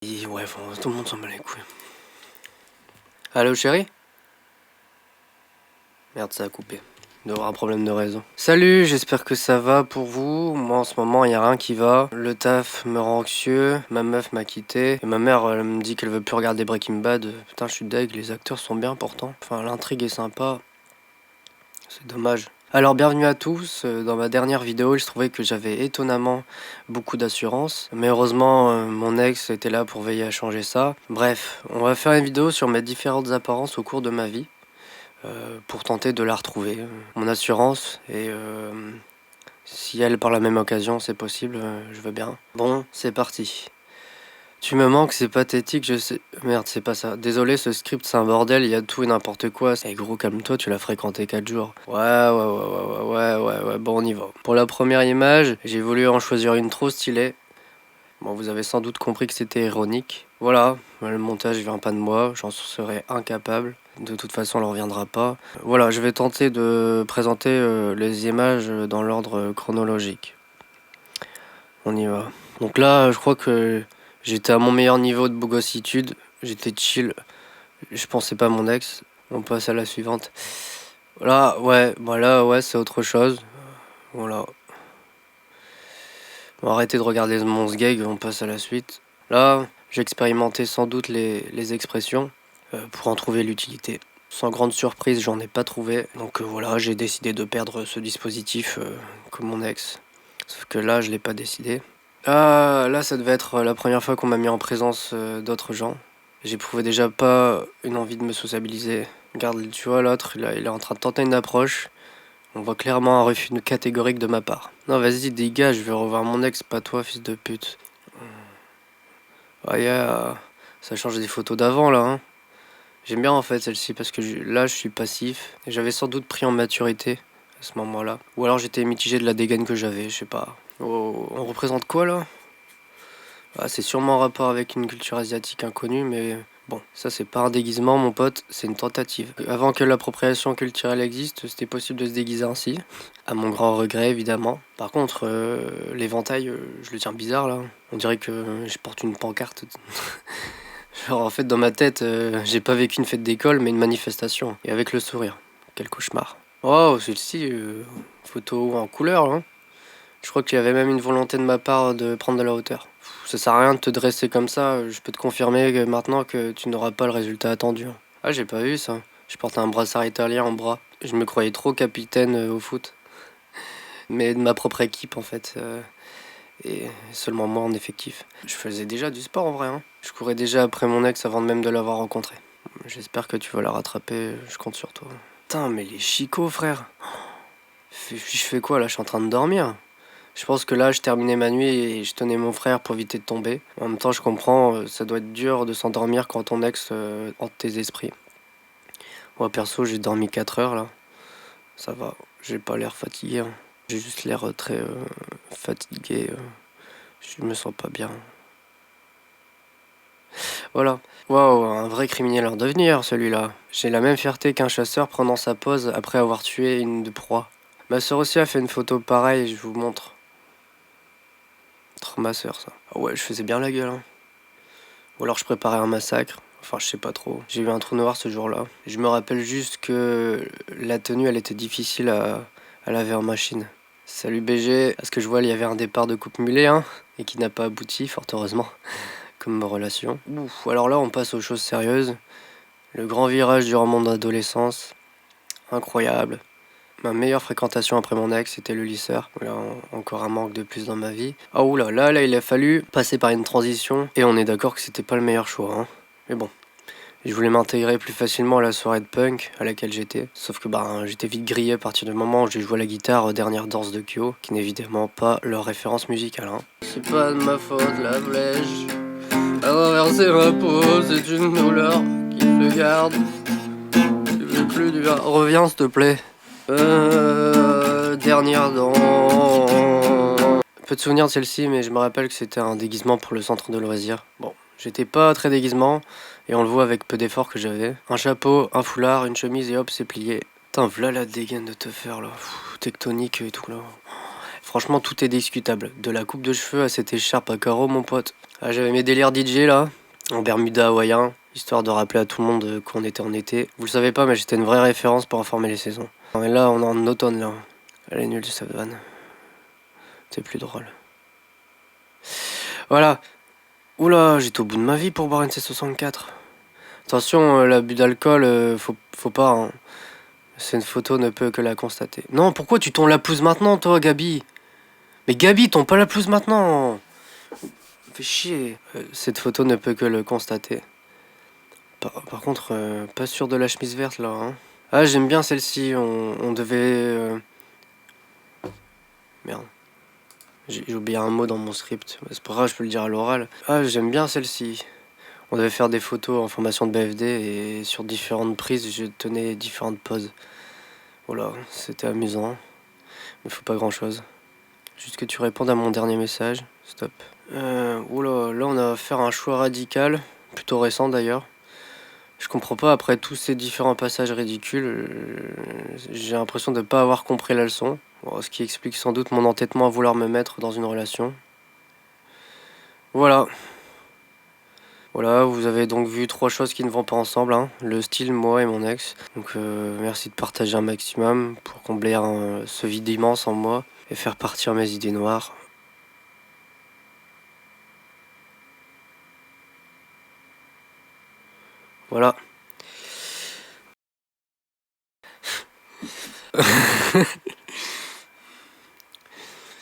Et ouais, enfin, tout le monde s'en bat les couilles. Allô chérie? Merde, ça a coupé. Il doit y avoir un problème de réseau. Salut, j'espère que ça va pour vous. Moi en ce moment, il y a rien qui va. Le taf me rend anxieux, ma meuf m'a quitté. Et ma mère, elle me dit qu'elle veut plus regarder Breaking Bad. Putain, je suis deg, les acteurs sont bien pourtant. Enfin, l'intrigue est sympa. C'est dommage. Alors bienvenue à tous, dans ma dernière vidéo il se trouvait que j'avais étonnamment beaucoup d'assurance, mais heureusement mon ex était là pour veiller à changer ça. Bref, on va faire une vidéo sur mes différentes apparences au cours de ma vie, pour tenter de la retrouver, mon assurance, et si elle par la même occasion c'est possible, je veux bien. Bon, c'est parti. Tu me manques, c'est pathétique, je sais... Merde, c'est pas ça. Désolé, ce script c'est un bordel, il y a tout et n'importe quoi. Eh gros, calme-toi, tu l'as fréquenté 4 jours. Ouais, bon on y va. Pour la première image, j'ai voulu en choisir une trop stylée. Bon, vous avez sans doute compris que c'était ironique. Voilà, le montage vient pas de moi, j'en serais incapable. De toute façon, on ne reviendra pas. Voilà, je vais tenter de présenter les images dans l'ordre chronologique. On y va. Donc là, je crois que j'étais à mon meilleur niveau de bogossitude. J'étais chill. Je pensais pas à mon ex. On passe à la suivante. Voilà, ouais, c'est autre chose. Voilà. Bon, arrêtez de regarder mon sgeg, on passe à la suite. Là, j'ai expérimenté sans doute les expressions pour en trouver l'utilité. Sans grande surprise, j'en ai pas trouvé. Donc voilà, j'ai décidé de perdre ce dispositif comme mon ex. Sauf que là, je l'ai pas décidé. Ah, là, ça devait être la première fois qu'on m'a mis en présence d'autres gens. J'éprouvais déjà pas une envie de me sociabiliser. Regarde, tu vois, l'autre, il est en train de tenter une approche. On voit clairement un refus catégorique de ma part. Non, vas-y, dégage, je veux revoir mon ex, pas toi, fils de pute. Ah, ça change des photos d'avant, là, hein. J'aime bien, en fait, celle-ci, parce que là, je suis passif. Et j'avais sans doute pris en maturité à ce moment-là. Ou alors j'étais mitigé de la dégaine que j'avais, je sais pas. Oh, on représente quoi, là? Ah, c'est sûrement en rapport avec une culture asiatique inconnue, mais bon, ça c'est pas un déguisement, mon pote, c'est une tentative. Avant que l'appropriation culturelle existe, c'était possible de se déguiser ainsi, à mon grand regret évidemment. Par contre, l'éventail, je le tiens bizarre là. On dirait que je porte une pancarte. Genre en fait dans ma tête, j'ai pas vécu une fête d'école, mais une manifestation. Et avec le sourire. Quel cauchemar. Oh, celle-ci, photo en couleur, hein. Je crois qu'il y avait même une volonté de ma part de prendre de la hauteur. Ça sert à rien de te dresser comme ça, je peux te confirmer que maintenant que tu n'auras pas le résultat attendu. Ah, j'ai pas vu ça. Je porte un brassard italien en bras. Je me croyais trop capitaine au foot. Mais de ma propre équipe en fait. Et seulement moi en effectif. Je faisais déjà du sport en vrai, hein. Je courais déjà après mon ex avant même de l'avoir rencontré. J'espère que tu vas la rattraper, je compte sur toi. Putain, mais les chicots, frère. Je fais quoi là? Je suis en train de dormir. Je pense que là, je terminais ma nuit et je tenais mon frère pour éviter de tomber. En même temps, je comprends, ça doit être dur de s'endormir quand ton ex hante tes esprits. Moi, perso, j'ai dormi 4 heures là. Ça va, j'ai pas l'air fatigué, hein. J'ai juste l'air très fatigué. Je me sens pas bien. Voilà. Waouh, un vrai criminel en devenir, celui-là. J'ai la même fierté qu'un chasseur prenant sa pose après avoir tué une de proie. Ma soeur aussi a fait une photo pareille, je vous montre. Trop ma soeur, ça. Ah ouais, je faisais bien la gueule, hein. Ou alors je préparais un massacre. Enfin, je sais pas trop. J'ai eu un trou noir ce jour-là. Je me rappelle juste que la tenue, elle était difficile à laver en machine. Salut BG. À ce que je vois, il y avait un départ de coupe mulet, hein, et qui n'a pas abouti, fort heureusement, comme ma relation. Ouf, alors là, on passe aux choses sérieuses. Le grand virage du roman d'adolescence. Incroyable. Ma meilleure fréquentation après mon ex, c'était le lyceur. Là, encore un manque de plus dans ma vie. Ah oula, là, il a fallu passer par une transition. Et on est d'accord que c'était pas le meilleur choix, hein. Mais bon, je voulais m'intégrer plus facilement à la soirée de punk à laquelle j'étais. Sauf que j'étais vite grillé à partir du moment où j'ai joué à la guitare aux dernières danses de Kyo, qui n'est évidemment pas leur référence musicale, hein. C'est pas de ma faute, la flèche. Avoir versé ma peau, c'est une douleur qui se garde. Tu veux plus du vin. Reviens, s'il te plaît. Dernière dent. Peu de souvenirs de celle-ci, mais je me rappelle que c'était un déguisement pour le centre de loisirs. Bon, j'étais pas très déguisement, et on le voit avec peu d'efforts que j'avais. Un chapeau, un foulard, une chemise et hop, c'est plié. Putain, v'là la dégaine de te faire là. Tectonique et tout là. Franchement, tout est discutable. De la coupe de cheveux à cette écharpe à carreaux, mon pote. Ah, j'avais mes délires DJ là, en Bermuda hawaïen, histoire de rappeler à tout le monde qu'on était en été. Vous le savez pas, mais j'étais une vraie référence pour informer les saisons. Non, mais là, on est en automne là. Elle est nulle cette vanne. C'est plus drôle. Voilà. Oula, j'étais au bout de ma vie pour boire une C64. Attention, l'abus d'alcool, faut pas, hein. Cette photo ne peut que la constater. Non, pourquoi tu tombes la pelouse maintenant, toi, Gabi? Mais Gabi, tombe pas la pelouse maintenant! Fais chier. Cette photo ne peut que le constater. Par contre, pas sûr de la chemise verte, là, hein. Ah, j'aime bien celle-ci. On devait... Merde. J'ai oublié un mot dans mon script. C'est pas grave, je peux le dire à l'oral. Ah, j'aime bien celle-ci. On devait faire des photos en formation de BFD et sur différentes prises, je tenais différentes poses. Voilà, c'était amusant. Il faut pas grand-chose. Juste que tu répondes à mon dernier message. Stop. Oula, là on a à faire un choix radical, plutôt récent d'ailleurs. Je comprends pas, après tous ces différents passages ridicules, j'ai l'impression de ne pas avoir compris la leçon. Bon, ce qui explique sans doute mon entêtement à vouloir me mettre dans une relation. Voilà. Voilà, vous avez donc vu 3 choses qui ne vont pas ensemble, hein. Le style, moi et mon ex. Donc merci de partager un maximum pour combler ce vide immense en moi et faire partir mes idées noires. Voilà.